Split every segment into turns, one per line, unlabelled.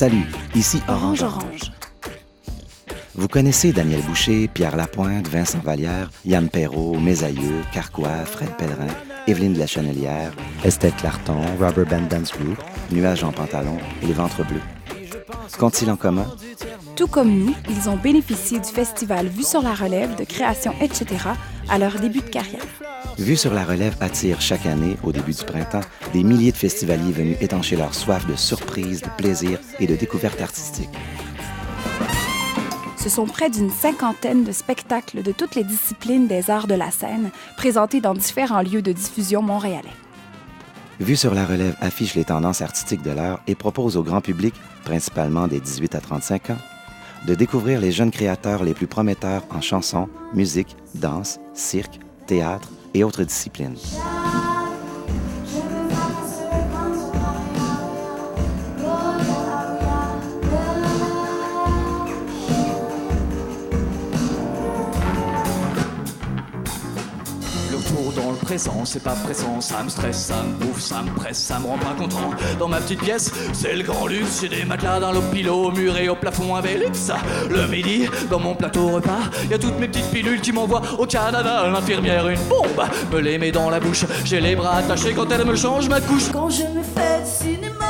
Salut, ici Orange
Orange.
Vous connaissez Daniel Boucher, Pierre Lapointe, Vincent Vallière, Yann Perrault, Mes Aïeux, Carquois, Fred Pellerin, Évelyne de la Chenelière, Estelle Clarton, Rubber Band Dance Group, Nuages en pantalon et Les Ventres Bleus. Qu'ont-ils en commun?
Tout comme nous, ils ont bénéficié du festival Vue sur la relève de création, etc. à leur début de carrière.
Vue sur la relève attire chaque année, au début du printemps, des milliers de festivaliers venus étancher leur soif de surprises, de plaisir et de découvertes artistiques.
Ce sont près d'une cinquantaine de spectacles de toutes les disciplines des arts de la scène, présentés dans différents lieux de diffusion montréalais.
Vue sur la relève affiche les tendances artistiques de l'heure et propose au grand public, principalement des 18 à 35 ans, de découvrir les jeunes créateurs les plus prometteurs en chanson, musique, danse, cirque, théâtre et autres disciplines.
Dans le présent, c'est pas pressant, ça me stresse, ça me bouffe, ça me presse, ça me rend pas content. Dans ma petite pièce, c'est le grand luxe, j'ai des matelas dans l'opilo, au mur et au plafond un Velux. Le midi, dans mon plateau repas, y a toutes mes petites pilules qui m'envoient au Canada. L'infirmière, une bombe, me les met dans la bouche, j'ai les bras attachés quand elle me change ma couche.
Quand je me fais du cinéma.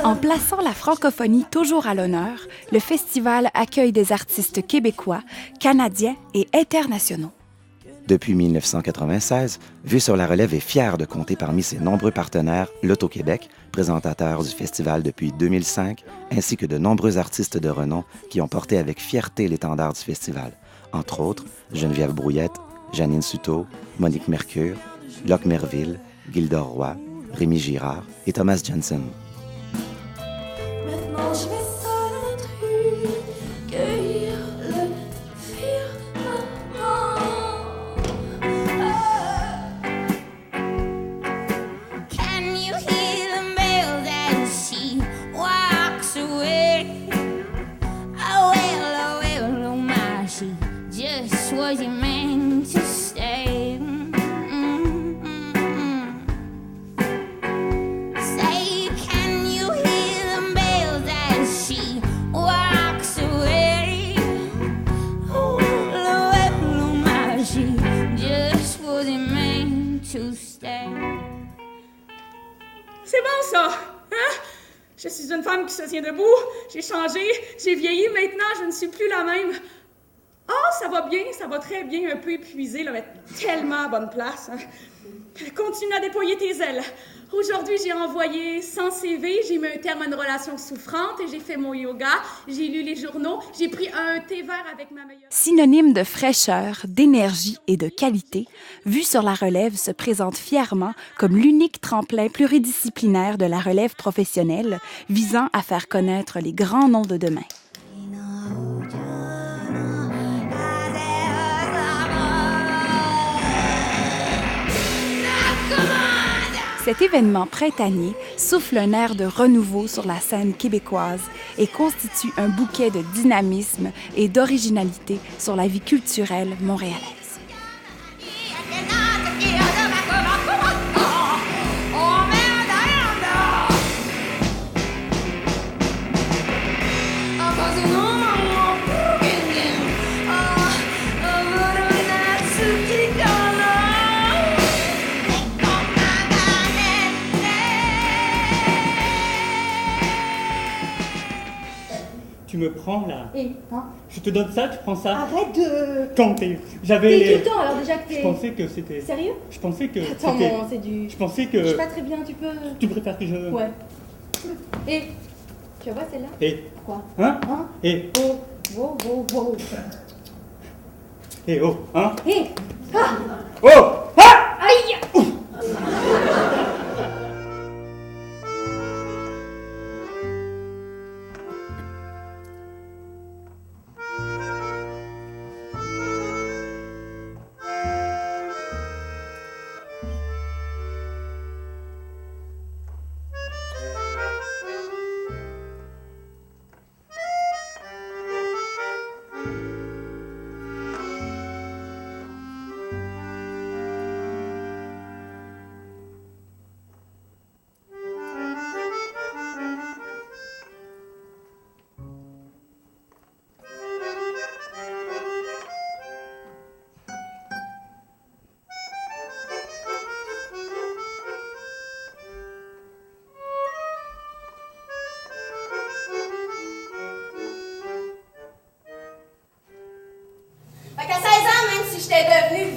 En plaçant la francophonie toujours à l'honneur, le festival accueille des artistes québécois, canadiens et internationaux.
Depuis 1996, Vue sur la relève est fière de compter parmi ses nombreux partenaires l'Auto-Québec, présentateur du festival depuis 2005, ainsi que de nombreux artistes de renom qui ont porté avec fierté l'étendard du festival. Entre autres, Geneviève Brouillette, Janine Suto, Monique Mercure, Locke Merville, Gildor Roy, Rémi Girard et Thomas Jensen.
Maintenant je vais seule à notre rue, cueillir le firmament.
Can you hear the bells as she walks away? Oh well, oh my, she just wasn't meant to stay. Say, can you hear the bells as she walks away? Oh well, oh my, she just wasn't meant to stay.
C'est bon, ça! Hein? Je suis une femme qui se tient debout. J'ai changé, j'ai vieilli. Maintenant, je ne suis plus la même. Ah, ça va bien, ça va très bien. Un peu épuisée, là, mais tellement à bonne place. Hein? Continue à déployer tes ailes. Aujourd'hui, j'ai envoyé 100 CV, j'ai mis un terme à une relation souffrante et j'ai fait mon yoga, j'ai lu les journaux, j'ai pris un thé vert avec ma meilleure...
Synonyme de fraîcheur, d'énergie et de qualité, Vue sur la relève se présente fièrement comme l'unique tremplin pluridisciplinaire de la relève professionnelle visant à faire connaître les grands noms de demain. Cet événement printanier souffle un air de renouveau sur la scène québécoise et constitue un bouquet de dynamisme et d'originalité sur la vie culturelle montréalaise.
Tu me prends là.
Et, hein?
Je te donne ça, tu prends ça.
Arrête de...
Quand j'avais...
T'es tout le temps, alors déjà que t'es...
Je pensais que c'était...
Sérieux?
Je pensais que
Attends,
c'était...
bon, c'est du...
Je pensais que...
Je sais pas très bien, tu peux...
Tu préfères que je...
Ouais. Et... Tu vois celle-là?
Et...
Quoi?
Hein?
Hein?
Et...
Oh, wow, wow, wow.
Et oh, hein?
Et... Ah!
Oh! Ah!
Aïe!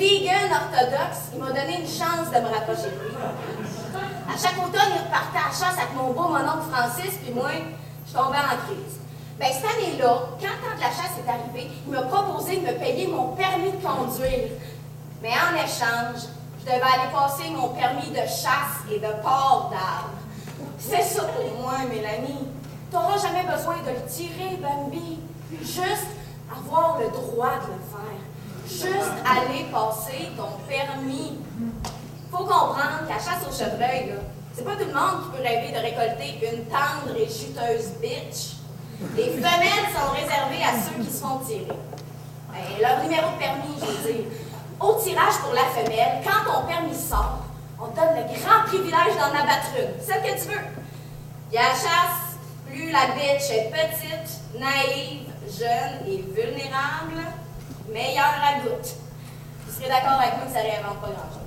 vegan orthodoxe, il m'a donné une chance de me rapprocher de lui. À chaque automne, il repartait à la chasse avec mon beau mononcle Francis, puis moi, je tombais en crise. Ben, cette année-là, quand le temps de la chasse est arrivé, il m'a proposé de me payer mon permis de conduire. Mais en échange, je devais aller passer mon permis de chasse et de port d'arbre. C'est ça pour moi, Mélanie. T'auras jamais besoin de le tirer, Bambi. Juste avoir le droit de le faire. Juste aller passer ton permis. Faut comprendre qu'à chasse au chevreuil, là, c'est pas tout le monde qui peut rêver de récolter une tendre et chuteuse bitch. Les femelles sont réservées à ceux qui se font tirer. Ben, leur numéro de permis, je veux dire. Au tirage pour la femelle, quand ton permis sort, on te donne le grand privilège d'en abattre une, celle que tu veux. Puis à la chasse, plus la bitch est petite, naïve, jeune et vulnérable, meilleure à goutte. Tu serais d'accord avec moi que ça réinvente pas grand-chose.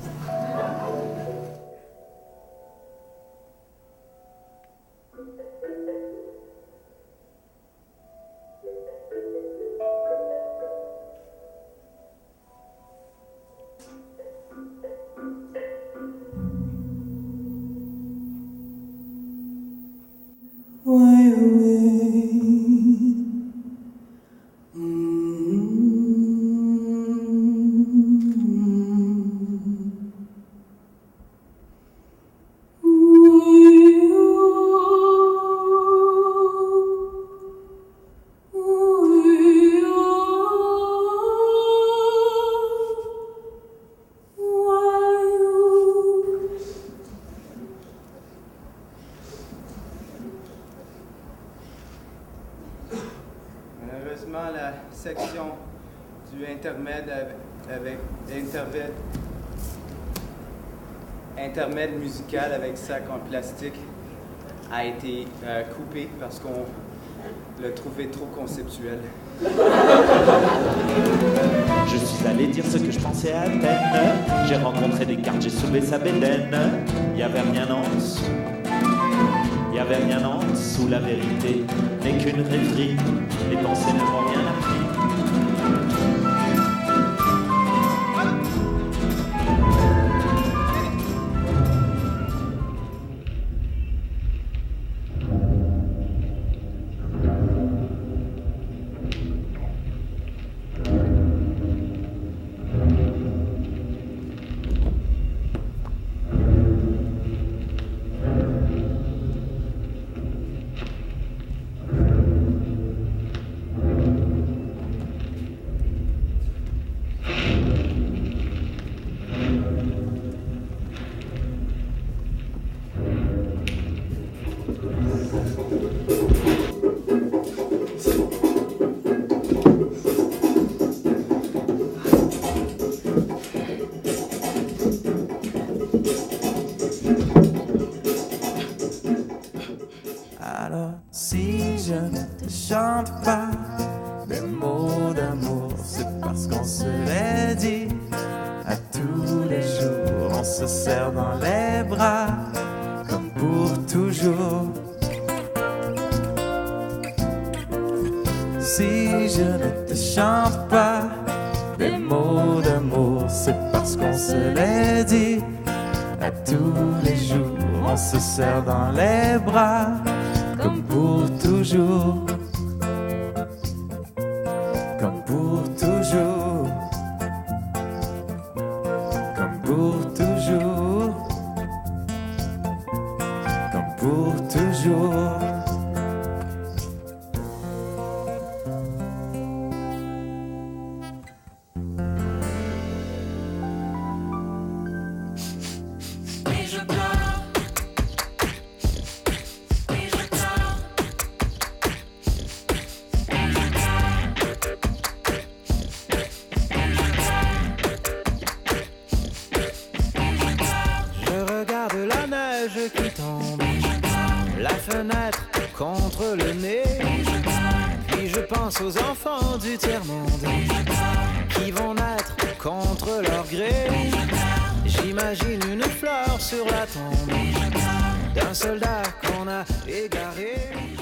La section du intermède musical avec sac en plastique a été coupée parce qu'on l'a trouvé trop conceptuel.
Je suis allé dire ce que je pensais à Athènes. J'ai rencontré Descartes, j'ai soulevé sa bédaine. Il y avait rien en dessous. Il y avait rien en dessous, la vérité n'est qu'une rêverie. Les pensées ne m'ont rien appris.
Alors si je ne te chante pas des mots d'amour, c'est parce qu'on se les dit à tous les jours. On se serre dans les bras comme pour toujours. Si je ne te chante pas des mots d'amour, c'est parce qu'on se les dit à tous les jours. On se serre dans les bras comme pour toujours, comme pour toujours, comme pour toujours, comme pour toujours. Qui tombe, la fenêtre contre le nez, puis je pense aux enfants du tiers-monde qui vont naître contre leur gré. J'imagine une fleur sur la tombe d'un soldat qu'on a égaré.